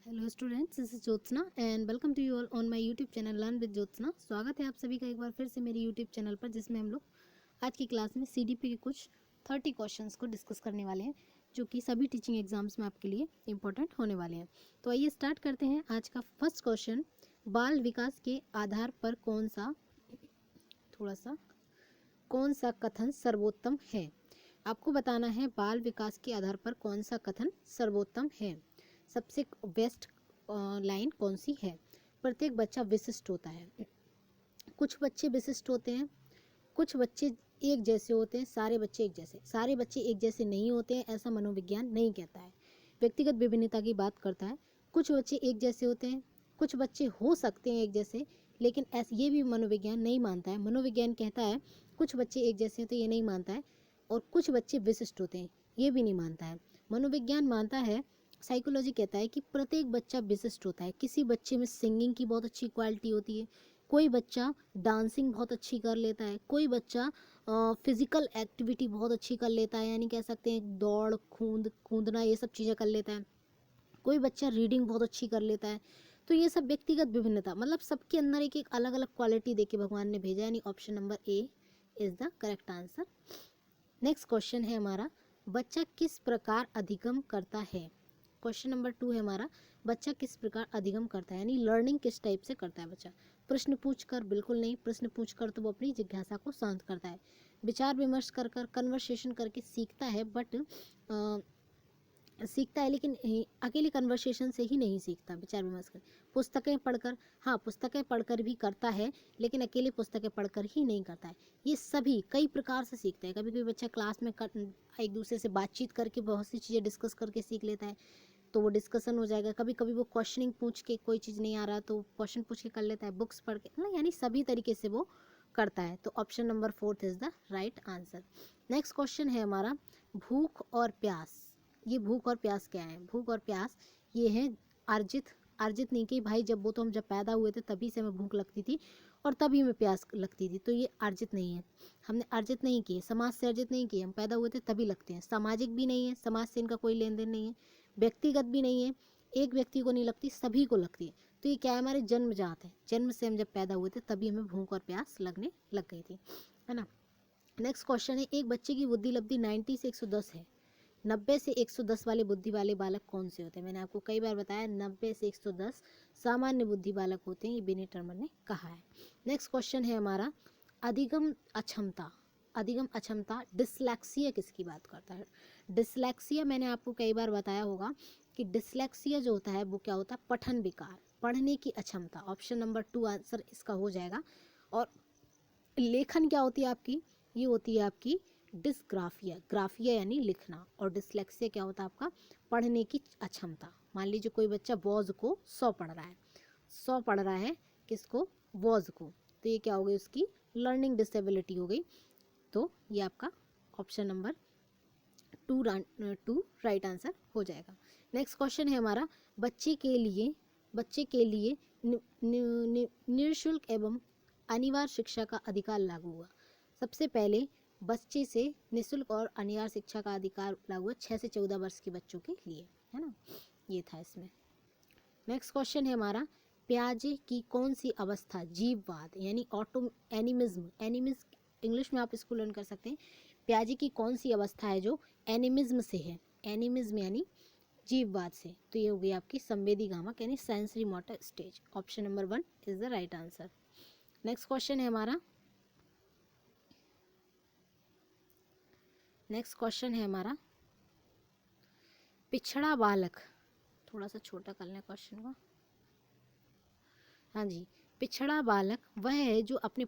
Hello students, this is Jyotsna and welcome to you all on my YouTube channel learn with Jyotsna. स्वागत है आप सभी का एक बार फिर से मेरे यूट्यूब चैनल पर, जिसमें हम लोग आज की क्लास में सीडीपी के कुछ 30 क्वेश्चंस को डिस्कस करने वाले हैं, जो कि सभी टीचिंग एग्जाम्स में आपके लिए इंपॉर्टेंट होने वाले हैं। तो आइए स्टार्ट करते हैं। आज का फर्स्ट क्वेश्चन, बाल विकास के आधार पर कौन सा कथन सर्वोत्तम है। आपको बताना है बाल विकास के आधार पर कौन सा कथन सर्वोत्तम है। सबसे बेस्ट लाइन कौन सी है। प्रत्येक बच्चा विशिष्ट होता है। कुछ बच्चे विशिष्ट होते हैं, कुछ बच्चे एक जैसे होते हैं, सारे बच्चे एक जैसे, सारे बच्चे एक जैसे नहीं होते हैं, ऐसा मनोविज्ञान नहीं कहता है। व्यक्तिगत विभिन्नता की बात करता है। कुछ बच्चे एक जैसे होते हैं, कुछ बच्चे हो सकते हैं एक जैसे, लेकिन ऐसे ये भी मनोविज्ञान नहीं मानता है। मनोविज्ञान कहता है कुछ बच्चे एक जैसे होते हैं, ये नहीं मानता है। और कुछ बच्चे विशिष्ट होते हैं, ये भी नहीं मानता है। मनोविज्ञान मानता है, साइकोलॉजी कहता है कि प्रत्येक बच्चा विशिष्ट होता है। किसी बच्चे में सिंगिंग की बहुत अच्छी क्वालिटी होती है, कोई बच्चा डांसिंग बहुत अच्छी कर लेता है, कोई बच्चा फिजिकल एक्टिविटी बहुत अच्छी कर लेता है, यानी कह सकते हैं दौड़ कूदना ये सब चीज़ें कर लेता है, कोई बच्चा रीडिंग बहुत अच्छी कर लेता है। तो ये सब व्यक्तिगत विभिन्नता, मतलब सबके अंदर एक एक अलग अलग क्वालिटी देके भगवान ने भेजा, यानी option number A is the correct answer. Next question है हमारा, बच्चा किस प्रकार अधिगम करता है। क्वेश्चन नंबर 2 है हमारा, बच्चा किस प्रकार अधिगम करता है, यानी लर्निंग किस टाइप से करता है बच्चा। प्रश्न पूछकर बिल्कुल नहीं, प्रश्न पूछकर तो वो अपनी जिज्ञासा को शांत करता है। विचार विमर्श कर कर कन्वर्सेशन करके सीखता है, बट सीखता है लेकिन अकेले कन्वर्सेशन से ही नहीं सीखता, विचार विमर्श कर। पुस्तकें पढ़कर, हाँ पुस्तकें पढ़कर भी करता है, लेकिन अकेले पुस्तकें पढ़कर ही नहीं करता है। ये सभी कई प्रकार से सीखते हैं। कभी कभी बच्चा क्लास में एक दूसरे से बातचीत करके बहुत सी चीज़ें डिस्कस करके सीख लेता है, तो वो डिस्कशन हो जाएगा। कभी कभी वो क्वेश्चनिंग पूछ के, कोई चीज़ नहीं आ रहा तो क्वेश्चन पूछ के कर लेता है, बुक्स पढ़ के, ना यानी सभी तरीके से वो करता है। तो option number 4 is the right answer. Next question है हमारा, भूख और प्यास। ये भूख और प्यास क्या है। भूख और प्यास ये है अर्जित, अर्जित नहीं कि भाई जब हम जब पैदा हुए थे तभी से हमें भूख लगती थी और तभी हमें प्यास लगती थी, तो ये अर्जित नहीं है। हमने अर्जित नहीं किए, समाज से अर्जित नहीं किए, हम पैदा हुए थे तभी लगते हैं। सामाजिक भी नहीं है, समाज से इनका कोई लेन देन नहीं है। व्यक्तिगत भी नहीं है, एक व्यक्ति को नहीं लगती, सभी को लगती है। तो ये क्या है, हमारे जन्मजात है। जन्म से हम जब पैदा हुए थे तभी हमें भूख और प्यास लगने लग गई थी, है ना। नेक्स्ट क्वेश्चन है, एक बच्चे की बुद्धि लब्धि 90 से 110 है। 90 से 110 वाले बुद्धि वाले बालक कौन से होते हैं। मैंने आपको कई बार बताया 90 से 110 सामान्य बुद्धि बालक होते हैं, ये बिनी टर्मर ने कहा है। नेक्स्ट क्वेश्चन है हमारा, अधिगम अक्षमता। अधिगम अक्षमता, डिसलेक्सिया किसकी बात करता है। डिसलेक्सिया मैंने आपको कई बार बताया होगा कि डिसलेक्सिया जो होता है वो क्या होता है, पठन विकार, पढ़ने की अक्षमता। ऑप्शन नंबर 2 आंसर इसका हो जाएगा। और लेखन क्या होती है आपकी, ये होती है आपकी डिसग्राफिया, ग्राफिया यानी लिखना, और डिसलेक्सिया क्या होता है आपका, पढ़ने की अक्षमता। मान लीजिए कोई बच्चा वॉज को 100 पढ़ रहा है, 100 पढ़ रहा है किसको, वॉज को, तो ये क्या हो गई, उसकी लर्निंग डिसेबिलिटी हो गई। तो ये आपका ऑप्शन नंबर 2 राइट आंसर हो जाएगा। नेक्स्ट क्वेश्चन है हमारा, बच्चे के लिए निःशुल्क एवं अनिवार्य शिक्षा का अधिकार लागू हुआ। सबसे पहले बच्चे से निःशुल्क और अनिवार्य शिक्षा का अधिकार लागू हुआ 6 से 14 वर्ष के बच्चों के लिए, है ना, ये था इसमें। नेक्स्ट क्वेश्चन है हमारा, प्याजे की कौन सी अवस्था जीववाद यानी ऑटो एनिमिज्म, एनिमिज्म इंग्लिश में आप इसको लर्न कर सकते हैं। प्याजे की कौन सी अवस्था है जो एनिमिज्म से है, एनिमिज्म यानी जीववाद से, तो ये हो गई आपकी संवेदी गामक यानी sensory motor stage. Option number 1 is the right answer. Next question है हमारा, नेक्स्ट क्वेश्चन है हमारा, पिछड़ा बालक, थोड़ा सा छोटा कर लें क्वेश्चन को, हाँ जी। पिछड़ा बालक वह है जो अपने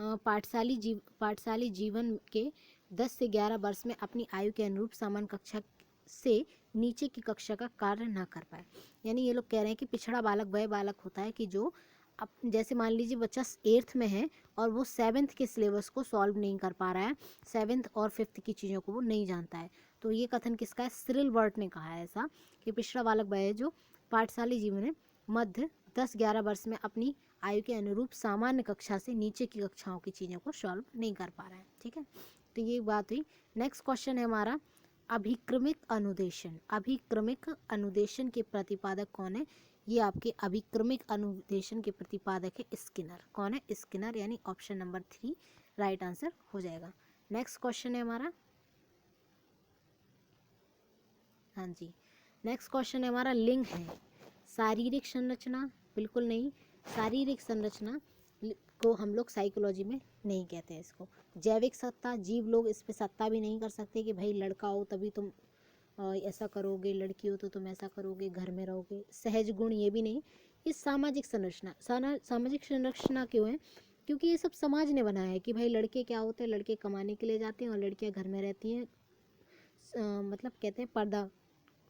पाठशाली जीवन के 10 से 11 वर्ष में अपनी आयु के अनुरूप सामान्य कक्षा से नीचे की कक्षा का कार्य ना कर पाए। यानी ये लोग कह रहे हैं कि पिछड़ा बालक वह बालक होता है कि जो अब जैसे मान लीजिए बच्चा 8th में है और वो 7th के सिलेबस को सॉल्व नहीं कर पा रहा है, 7th और 5th की चीज़ों को वो नहीं जानता है। तो ये कथन किसका है, सिरिल वर्ट ने कहा है ऐसा कि पिछड़ा बालक वह है जो पाठशाली जीवन में मध्य 10-11 वर्ष में अपनी आयु के अनुरूप सामान्य कक्षा से नीचे की कक्षाओं की चीज़ों को सॉल्व नहीं कर पा रहा है, ठीक है। तो ये बात हुई। नेक्स्ट क्वेश्चन है हमारा, अभिक्रमिक अनुदेशन, अभिक्रमिक अनुदेशन के प्रतिपादक कौन है? ये आपके अभिक्रमिक अनुदेशन के प्रतिपादक है स्किनर। कौन है? स्किनर, यानी ऑप्शन नंबर 3 राइट आंसर हो जाएगा। नेक्स्ट क्वेश्चन है हमारा, हाँ जी, नेक्स्ट क्वेश्चन है हमारा, लिंग है शारीरिक संरचना? बिल्कुल नहीं, शारीरिक संरचना को हम लोग साइकोलॉजी में नहीं कहते हैं इसको। जैविक सत्ता, जीव लोग इस पे सत्ता भी नहीं कर सकते कि भाई लड़का हो तभी तुम ऐसा करोगे, लड़की हो तो तुम ऐसा करोगे, घर में रहोगे। सहज गुण, ये भी नहीं। ये सामाजिक संरचना, सामाजिक संरचना क्यों है? क्योंकि ये सब समाज ने बनाया है कि भाई लड़के क्या होते हैं, लड़के कमाने के लिए जाते हैं और लड़कियां घर में रहती हैं। मतलब कहते हैं पर्दा,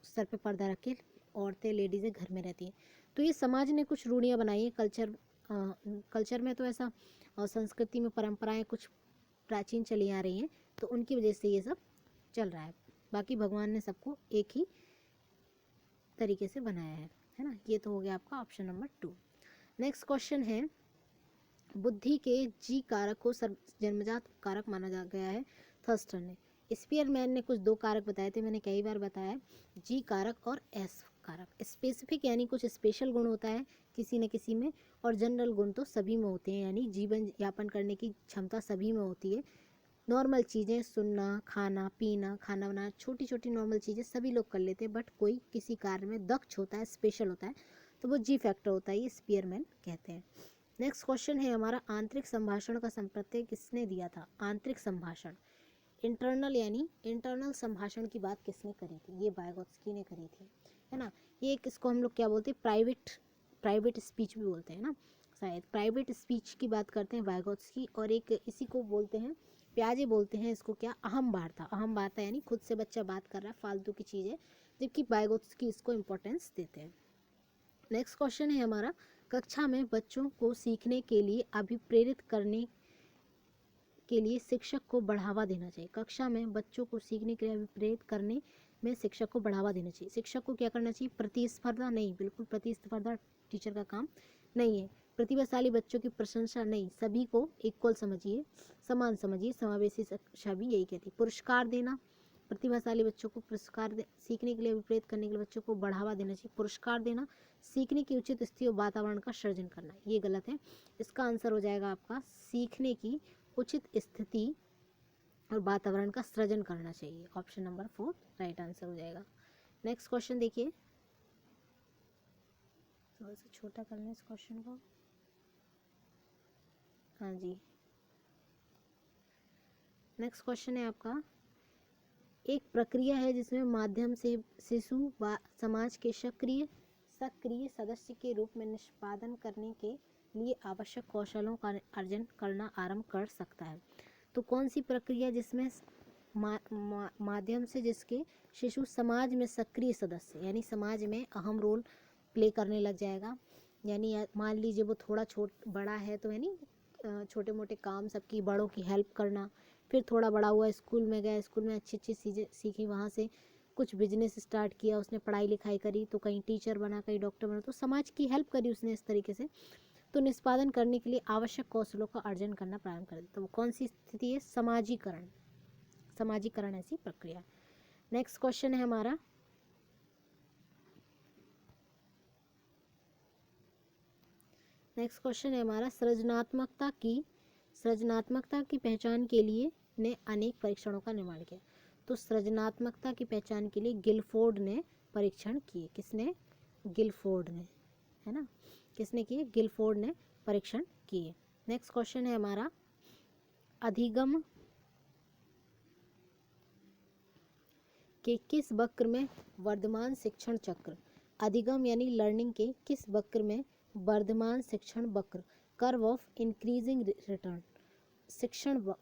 सर पे पर्दा रख के औरतें, लेडीज़ें घर में रहती हैं। तो ये समाज ने कुछ रूढ़ियाँ बनाई हैं। कल्चर में तो ऐसा, और संस्कृति में परंपराएं कुछ प्राचीन चली आ रही हैं, तो उनकी वजह से ये सब चल रहा है। बाकी भगवान ने सबको एक ही तरीके से बनाया है ना। ये तो हो गया आपका ऑप्शन नंबर 2। नेक्स्ट क्वेश्चन है, बुद्धि के जी कारक को जन्मजात कारक माना जा गया है थर्स्टन ने। स्पीयरमैन ने कुछ 2 कारक बताए थे, मैंने कई बार बताया, जी कारक और एस कारक। स्पेसिफिक यानी कुछ स्पेशल गुण होता है किसी न किसी में, और जनरल गुण तो सभी में होते हैं, यानी जीवन यापन करने की क्षमता सभी में होती है। नॉर्मल चीज़ें, सुनना, खाना पीना, खाना बनाना, छोटी छोटी नॉर्मल चीज़ें सभी लोग कर लेते हैं, बट कोई किसी कार्य में दक्ष होता है, स्पेशल होता है, तो वो जी फैक्टर होता है, ये स्पीयरमैन कहते हैं। नेक्स्ट क्वेश्चन है हमारा, आंतरिक संभाषण का संप्रत्यय किसने दिया था? आंतरिक संभाषण, इंटरनल, यानी इंटरनल संभाषण की बात किसने करी थी? ये वाइगोत्स्की ने करी थी, है ना। ये एक, इसको हम लोग क्या बोलते हैं, प्राइवेट स्पीच भी बोलते हैं ना, शायद प्राइवेट स्पीच की बात करते हैं वाइगोत्स्की। और एक इसी को बोलते हैं, प्याजे बोलते हैं इसको, क्या, अहम वार्ता। अहम वार्ता यानी खुद से बच्चा बात कर रहा है, फालतू की चीज़ है, जबकि वाइगोत्स्की इसको इम्पोर्टेंस देते हैं। नेक्स्ट क्वेश्चन है हमारा, कक्षा में बच्चों को सीखने के लिए अभिप्रेरित करने के लिए शिक्षक को बढ़ावा देना चाहिए। कक्षा में बच्चों को सीखने के लिए अभिप्रेरित करने में शिक्षक को बढ़ावा देना चाहिए। शिक्षक को क्या करना चाहिए? प्रतिस्पर्धा नहीं, बिल्कुल प्रतिस्पर्धा टीचर का काम नहीं है। प्रतिभाशाली बच्चों की प्रशंसा नहीं, सभी को इक्वल समझिए, समान समझिए। समावेशी शिक्षा भी यही कहती है। पुरस्कार देना, प्रतिभाशाली बच्चों को पुरस्कार सीखने के लिए अभिप्रेरित करने के लिए बच्चों को बढ़ावा देना चाहिए। पुरस्कार देना, सीखने की उचित स्थिति और वातावरण का सृजन करना, ये गलत है। इसका आंसर हो जाएगा आपका, सीखने की उचित स्थिति और वातावरण का सृजन करना चाहिए। ऑप्शन नंबर 4 राइट आंसर हो जाएगा। नेक्स्ट क्वेश्चन देखिए, थोड़ा सा छोटा कर लें इस क्वेश्चन को, हाँ जी। नेक्स्ट क्वेश्चन है आपका, एक प्रक्रिया है जिसमें माध्यम से शिशु व समाज के सक्रिय सदस्य के रूप में निष्पादन करने के लिए आवश्यक कौशलों का अर्जन करना आरंभ कर सकता है। तो कौन सी प्रक्रिया जिसमें माध्यम से जिसके शिशु समाज में सक्रिय सदस्य, यानी समाज में अहम रोल प्ले करने लग जाएगा। यानी मान लीजिए वो थोड़ा बड़ा है तो यानी छोटे मोटे काम सबकी, बड़ों की हेल्प करना। फिर थोड़ा बड़ा हुआ, स्कूल में गया, स्कूल में अच्छी अच्छी चीज़ें सीखी, वहाँ से कुछ बिजनेस स्टार्ट किया, उसने पढ़ाई लिखाई करी, तो कहीं टीचर बना, कहीं डॉक्टर बना, तो समाज की हेल्प करी उसने इस तरीके से। तो निष्पादन करने के लिए आवश्यक कौशलों का अर्जन करना प्रारंभ कर देता। तो वो कौन सी स्थिति है? समाजीकरण ऐसी प्रक्रिया। नेक्स्ट क्वेश्चन है हमारा, सृजनात्मकता की पहचान के लिए ने अनेक परीक्षणों का निर्माण किया। तो सृजनात्मकता की पहचान के लिए गिलफोर्ड ने परीक्षण किए। किसने? गिलफोर्ड ने, है ना। किसने किए? गिलफोर्ड ने परीक्षण किए। नेक्स्ट क्वेश्चन है हमारा, अधिगम के किस वक्र में वर्धमान शिक्षण चक्र, अधिगम यानी लर्निंग के किस वक्र में वर्धमान शिक्षण वक्र, कर्व ऑफ इंक्रीजिंग रिटर्न,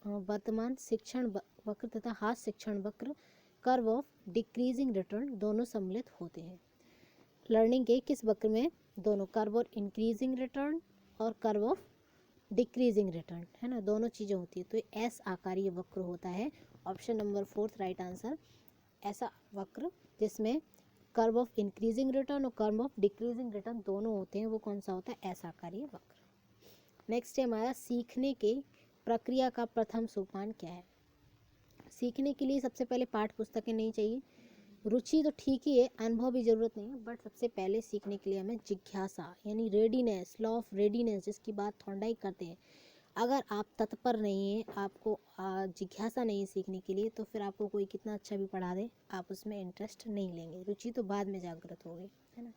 वर्तमान शिक्षण वक्र तथा हास्य शिक्षण वक्र, कर्व ऑफ डिक्रीजिंग रिटर्न, दोनों सम्मिलित होते हैं। लर्निंग के किस वक्र में? दोनों, कर्व ऑफ इंक्रीजिंग रिटर्न और कर्व ऑफ डिक्रीजिंग रिटर्न, है ना, दोनों चीज़ें होती है। तो एस आकारीय वक्र होता है। Option number 4 right answer. ऐसा वक्र जिसमें कर्व ऑफ इंक्रीजिंग रिटर्न और कर्व ऑफ डिक्रीजिंग रिटर्न दोनों होते हैं, वो कौन सा होता है? ऐसा आकारीय वक्र। नेक्स्ट है हमारा, सीखने के प्रक्रिया का प्रथम सोपान क्या है? सीखने के लिए सबसे पहले पाठ पुस्तकें नहीं चाहिए, रुचि तो ठीक ही है, अनुभव भी ज़रूरत नहीं है, बट सबसे पहले सीखने के लिए हमें जिज्ञासा यानी रेडीनेस, लॉ ऑफ रेडीनेस जिसकी बात थॉर्नडाइक करते हैं। अगर आप तत्पर नहीं हैं, आपको जिज्ञासा नहीं है सीखने के लिए, तो फिर आपको कोई कितना अच्छा भी पढ़ा दे, आप उसमें इंटरेस्ट नहीं लेंगे, रुचि तो बाद में जागृत होगी, है ना।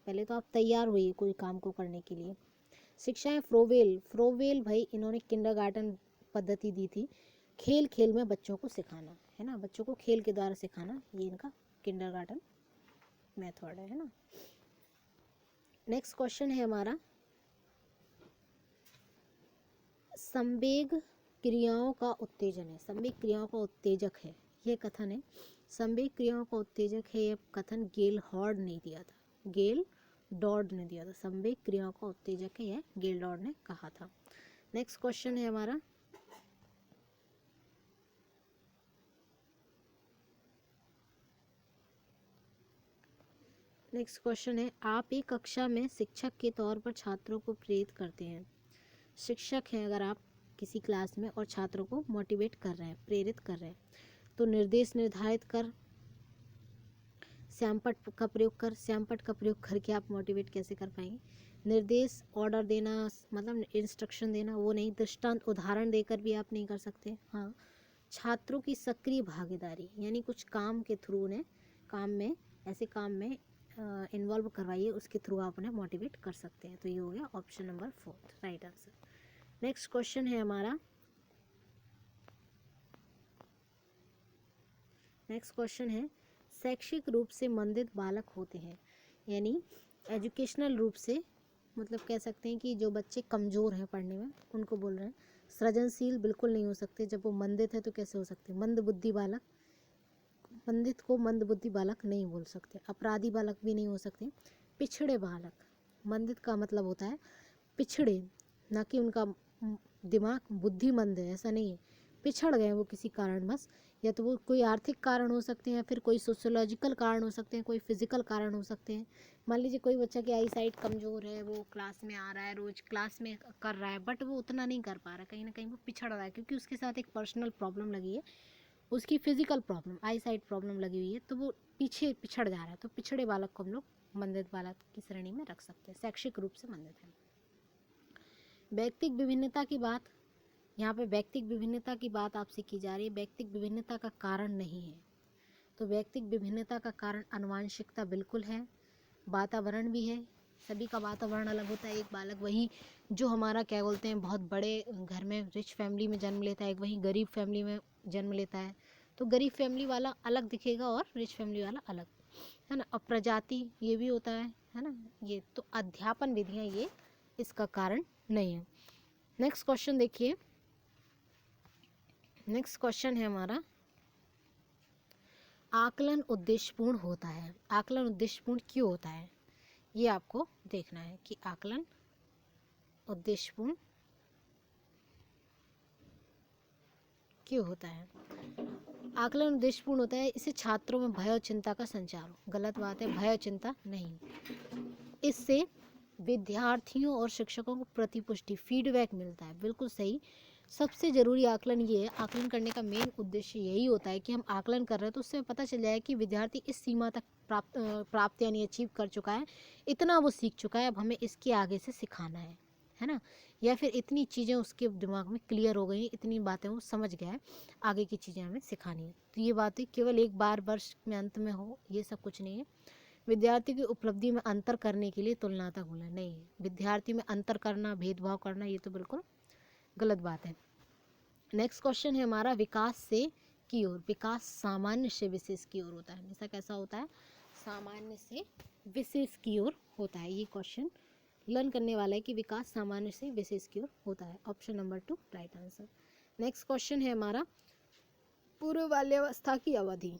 पहले तो आप तैयार होइए कोई काम को करने के लिए। शिक्षाएं फ्रोवेल भाई इन्होंने किंडरगार्टन पद्धति दी थी, खेल खेल में बच्चों को सिखाना, है ना, बच्चों को खेल के द्वारा सिखाना, ये इनका किंडरगार्टन मेथड है ना। नेक्स्ट क्वेश्चन है हमारा, संवेग क्रियाओं का उत्तेजन है, संवेग क्रियाओं का उत्तेजक है ये कथन है, संवेग क्रियाओं का उत्तेजक है ये कथन गेल हॉर्ड ने दिया था, गेल डॉर्ड ने दिया था, संवेग क्रियाओं का उत्तेजक है ये गेल डॉर्ड ने कहा था। नेक्स्ट क्वेश्चन है हमारा, नेक्स्ट क्वेश्चन है, आप एक कक्षा में शिक्षक के तौर पर छात्रों को प्रेरित करते हैं, शिक्षक हैं अगर आप किसी क्लास में और छात्रों को मोटिवेट कर रहे हैं, प्रेरित कर रहे हैं, तो निर्देश निर्धारित कर, श्यामपट्ट का प्रयोग कर, श्यामपट्ट का प्रयोग करके आप मोटिवेट कैसे कर पाएंगे, निर्देश ऑर्डर देना मतलब इंस्ट्रक्शन देना वो नहीं, दृष्टांत उदाहरण देकर भी आप नहीं कर सकते। हाँ, छात्रों की सक्रिय भागीदारी यानी कुछ काम के थ्रू उन्हें काम में ऐसे काम में इन्वॉल्व करवाइए, उसके थ्रू आप उन्हें मोटिवेट कर सकते हैं। तो ये हो गया option number 4 right answer. Next question है हमारा, नेक्स्ट क्वेश्चन है, शैक्षिक रूप से मंदित बालक होते हैं, यानी एजुकेशनल रूप से मतलब कह सकते हैं कि जो बच्चे कमज़ोर हैं पढ़ने में उनको बोल रहे हैं, सृजनशील बिल्कुल नहीं हो सकते, जब वो मंदित है तो कैसे हो सकते, मंद बुद्धि बालक, मंदित को मंद बुद्धि बालक नहीं बोल सकते, अपराधी बालक भी नहीं हो सकते, पिछड़े बालक, मंदित का मतलब होता है पिछड़े, ना कि उनका दिमाग बुद्धिमंद है, ऐसा नहीं है, पिछड़ गए वो किसी कारणवश, या तो वो कोई आर्थिक कारण हो सकते हैं, फिर कोई सोशियोलॉजिकल कारण हो सकते हैं, कोई फिजिकल कारण हो सकते हैं। मान लीजिए कोई बच्चा की आई साइट कमज़ोर है, वो क्लास में आ रहा है, रोज़ क्लास में कर रहा है, बट वो उतना नहीं कर पा रहा, कहीं ना कहीं वो पिछड़ रहा है क्योंकि उसके साथ एक पर्सनल प्रॉब्लम लगी है, उसकी फिजिकल प्रॉब्लम आई साइट प्रॉब्लम लगी हुई है, तो वो पीछे पिछड़ जा रहा है, तो पिछड़े बालक को हम लोग मंदित बालक की श्रेणी में रख सकते हैं, शैक्षिक रूप से मंदित है। व्यक्तिक विभिन्नता की बात, यहाँ पे व्यक्तिक विभिन्नता की बात आपसे की जा रही है, व्यक्तिक विभिन्नता का कारण नहीं है, तो व्यक्तिक विभिन्नता का कारण आनुवंशिकता बिल्कुल है, वातावरण भी है, सभी का वातावरण अलग होता है, एक बालक वही जो हमारा क्या बोलते हैं बहुत बड़े घर में रिच फैमिली में जन्म लेता है, एक वही गरीब फैमिली में जन्म लेता है, तो गरीब फैमिली वाला अलग दिखेगा और रिच फैमिली वाला अलग, है ना। और प्रजाति ये भी होता है ना, ये तो अध्यापन विधियाँ ये इसका कारण नहीं है। नेक्स्ट क्वेश्चन देखिए, नेक्स्ट क्वेश्चन है हमारा, आकलन उद्देश्यपूर्ण होता है, आकलन उद्देश्यपूर्ण क्यों होता है, ये आपको देखना है कि आकलन उद्देश्यपूर्ण क्यों होता है। आकलन उद्देश्यपूर्ण होता है, इससे छात्रों में भय और चिंता का संचार हो, गलत बात है, भय और चिंता नहीं, इससे विद्यार्थियों और शिक्षकों को प्रतिपुष्टि फीडबैक मिलता है, बिल्कुल सही। सबसे ज़रूरी आकलन ये है, आकलन करने का मेन उद्देश्य यही होता है कि हम आकलन कर रहे हैं तो उससे पता चल जाए कि विद्यार्थी इस सीमा तक प्राप्त यानी अचीव कर चुका है, इतना वो सीख चुका है, अब हमें इसके आगे से सिखाना है ना, या फिर इतनी चीज़ें उसके दिमाग में क्लियर हो गई, इतनी बातें वो समझ गया है, आगे की चीज़ें हमें सिखानी है। तो ये बातें केवल एक बार वर्ष में अंत में हो ये सब कुछ नहीं है। विद्यार्थी की उपलब्धि में अंतर करने के लिए तुलनात्मक मूल्य नहीं है, विद्यार्थी में अंतर करना, भेदभाव करना, ये तो बिल्कुल गलत बात है। नेक्स्ट क्वेश्चन है हमारा, विकास से की ओर, विकास सामान्य से विशेष की ओर होता है, हमेशा कैसा होता है, सामान्य से विशेष की ओर होता है। ये क्वेश्चन लर्न करने वाला है कि विकास सामान्य से विशेष की ओर होता है, option number 2 right answer. Next question है हमारा, पूर्व बाल्यावस्था की अवधि,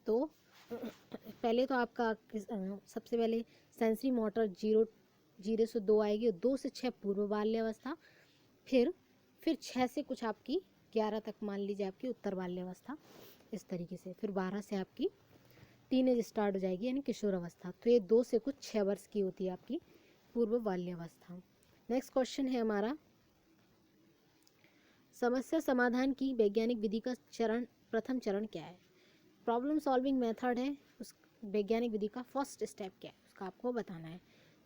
तो पहले तो आपका सबसे पहले सेंसरी मोटर 0 से 2 आएगी, 2 से 6 पूर्व बाल्यावस्था, फिर 6 से कुछ आपकी 11 तक मान लीजिए आपकी उत्तर बाल्यावस्था, इस तरीके से, फिर 12 से आपकी टीनेज स्टार्ट हो जाएगी यानी किशोर अवस्था, तो ये 2 से कुछ 6 वर्ष की होती है आपकी पूर्व बाल्यावस्था। नेक्स्ट क्वेश्चन है हमारा, समस्या समाधान की वैज्ञानिक विधि का प्रथम चरण क्या है? प्रॉब्लम सॉल्विंग मेथड है उस वैज्ञानिक विधि का फर्स्ट स्टेप क्या है उसका आपको बताना है।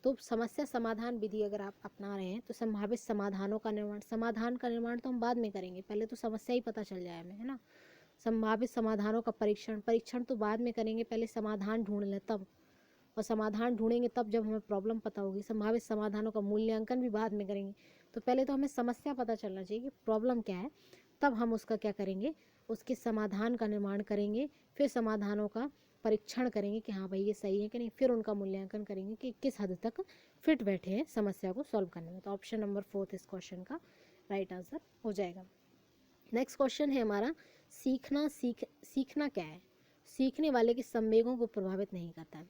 तो समस्या समाधान विधि अगर आप अपना रहे हैं तो संभावित समाधानों का निर्माण, समाधान का निर्माण तो हम बाद में करेंगे, पहले तो समस्या ही पता चल जाए हमें, है ना। संभावित समाधानों का परीक्षण, परीक्षण तो बाद में करेंगे, पहले समाधान ढूंढ लें तब, और समाधान ढूंढेंगे तब जब हमें प्रॉब्लम पता होगी। संभावित समाधानों का मूल्यांकन भी बाद में करेंगे। तो पहले तो हमें समस्या पता चलना चाहिए कि प्रॉब्लम क्या है, तब हम उसका क्या करेंगे, उसके समाधान का निर्माण करेंगे, फिर समाधानों का परीक्षण करेंगे कि हाँ भाई ये सही है कि नहीं, फिर उनका मूल्यांकन करेंगे कि किस हद तक फिट बैठे हैं समस्या को सॉल्व करने में। तो ऑप्शन नंबर 4 इस क्वेश्चन का राइट आंसर हो जाएगा। नेक्स्ट क्वेश्चन है हमारा, सीखना क्या है? सीखने वाले के संवेगों को प्रभावित नहीं करता है।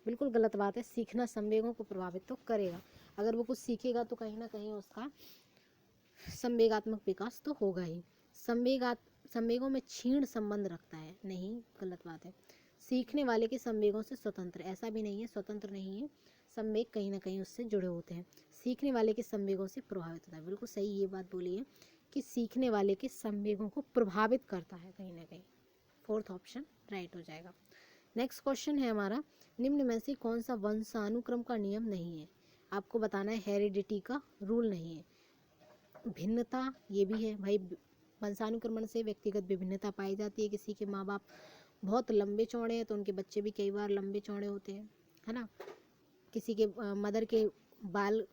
बिल्कुल गलत बात है, सीखना संवेगों को प्रभावित तो करेगा। अगर वो कुछ सीखेगा तो कहीं ना कहीं उसका संवेगात्मक विकास तो होगा ही। संवेगों में क्षीण संबंध रखता है, नहीं, गलत बात है। सीखने वाले के संवेगों से स्वतंत्र, ऐसा भी नहीं है, स्वतंत्र नहीं है, संवेग कहीं ना कहीं उससे जुड़े होते हैं। सीखने वाले के संवेगों से प्रभावित होता है, बिल्कुल सही ये बात बोली है कि सीखने वाले के संवेगों को प्रभावित करता है कहीं ना कहीं। फोर्थ ऑप्शन राइट हो जाएगा। नेक्स्ट क्वेश्चन है हमारा, निम्न में से कौन सा वंशानुक्रम का नियम नहीं है? आपको बताना है, हेरिडिटी का रूल नहीं है। भिन्नता ये भी है भाई, वंशानुक्रमण से व्यक्तिगत विभिन्नता पाई जाती है। किसी के माँ बाप बहुत लंबे चौड़े हैं तो उनके बच्चे भी कई बार लंबे चौड़े होते हैं, है ना। किसी के मदर के बाल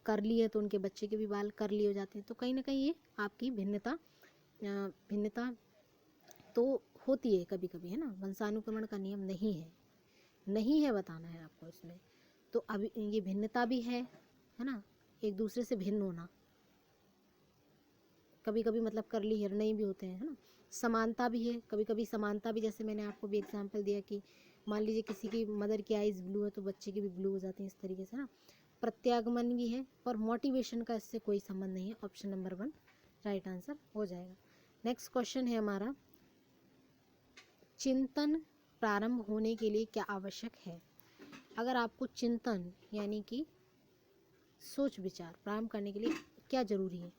कर्ली है तो उनके बच्चे के भी बाल कर्ली हो जाते हैं। तो कहीं ना कहीं ये आपकी भिन्नता तो होती है कभी कभी, है ना। वंशानुक्रमण का नियम नहीं है बताना है आपको इसमें। तो अभी ये भिन्नता भी है ना, एक दूसरे से भिन्न होना, कभी कभी मतलब कर्ली हेयर नहीं भी होते हैं, है ना। समानता भी है, कभी कभी समानता भी, जैसे मैंने आपको भी एग्जांपल दिया कि मान लीजिए किसी की मदर की आइज़ ब्लू है तो बच्चे की भी ब्लू हो जाती है, इस तरीके से ना। प्रत्यागमन भी है, पर मोटिवेशन का इससे कोई संबंध नहीं है। ऑप्शन नंबर 1 राइट आंसर हो जाएगा। नेक्स्ट क्वेश्चन है हमारा, चिंतन प्रारंभ होने के लिए क्या आवश्यक है? अगर आपको चिंतन यानी कि सोच विचार प्रारंभ करने के लिए क्या जरूरी है?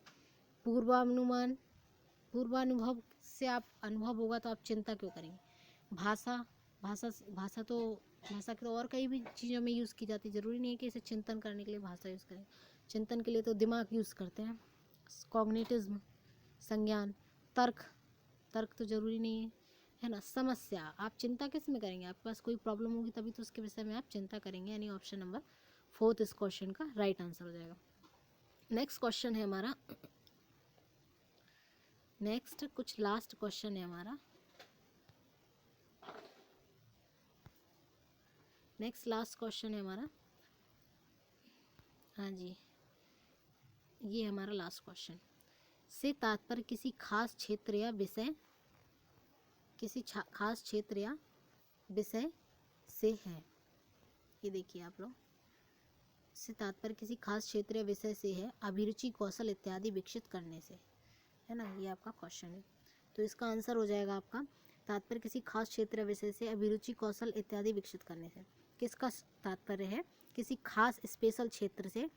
पूर्वानुभव से आप अनुभव होगा तो आप चिंता क्यों करेंगे? भाषा भाषा की तो और कई भी चीज़ों में यूज़ की जाती है, ज़रूरी नहीं है कि इसे चिंतन करने के लिए भाषा यूज़ करें। चिंतन के लिए तो दिमाग यूज़ करते हैं, कॉग्निटिज्म, संज्ञान, तर्क तो ज़रूरी नहीं है ना। समस्या, आप चिंता किस में करेंगे? आपके पास कोई प्रॉब्लम होगी तभी तो उसके विषय में आप चिंता करेंगे, यानी ऑप्शन नंबर 4 इस क्वेश्चन का राइट आंसर हो जाएगा। नेक्स्ट क्वेश्चन है हमारा, नेक्स्ट कुछ लास्ट क्वेश्चन है हमारा, नेक्स्ट लास्ट क्वेश्चन है हमारा, हाँ जी, ये हमारा लास्ट क्वेश्चन। से तात्पर्य किसी खास क्षेत्र या विषय, किसी खास क्षेत्र या विषय से है। ये देखिए आप लोग, से तात्पर्य किसी खास क्षेत्र या विषय से है, अभिरुचि कौशल इत्यादि विकसित करने से, है ना। ये आपका क्वेश्चन है, तो इसका आंसर हो जाएगा आपका, तात्पर्य किसी खास क्षेत्र या विषय से अभिरुचि कौशल इत्यादि विकसित करने से। किसका तात्पर्य है? किसी खास स्पेशल क्षेत्र से,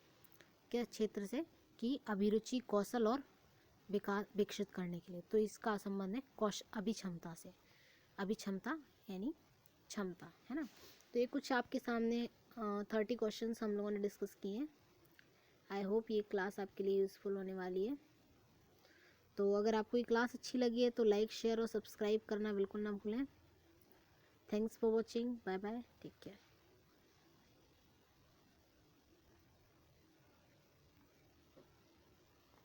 क्या क्षेत्र से, कि अभिरुचि कौशल और विकास विकसित करने के लिए। तो इसका संबंध है अभिक्षमता से, अभिक्षमता यानी क्षमता, है ना। तो ये कुछ आपके सामने 30 क्वेश्चंस हम लोगों ने डिस्कस किए हैं। आई होप ये क्लास आपके लिए यूज़फुल होने वाली है। तो अगर आपको ये क्लास अच्छी लगी है तो लाइक, शेयर और सब्सक्राइब करना बिल्कुल ना भूलें। Thanks for watching, bye bye, take care.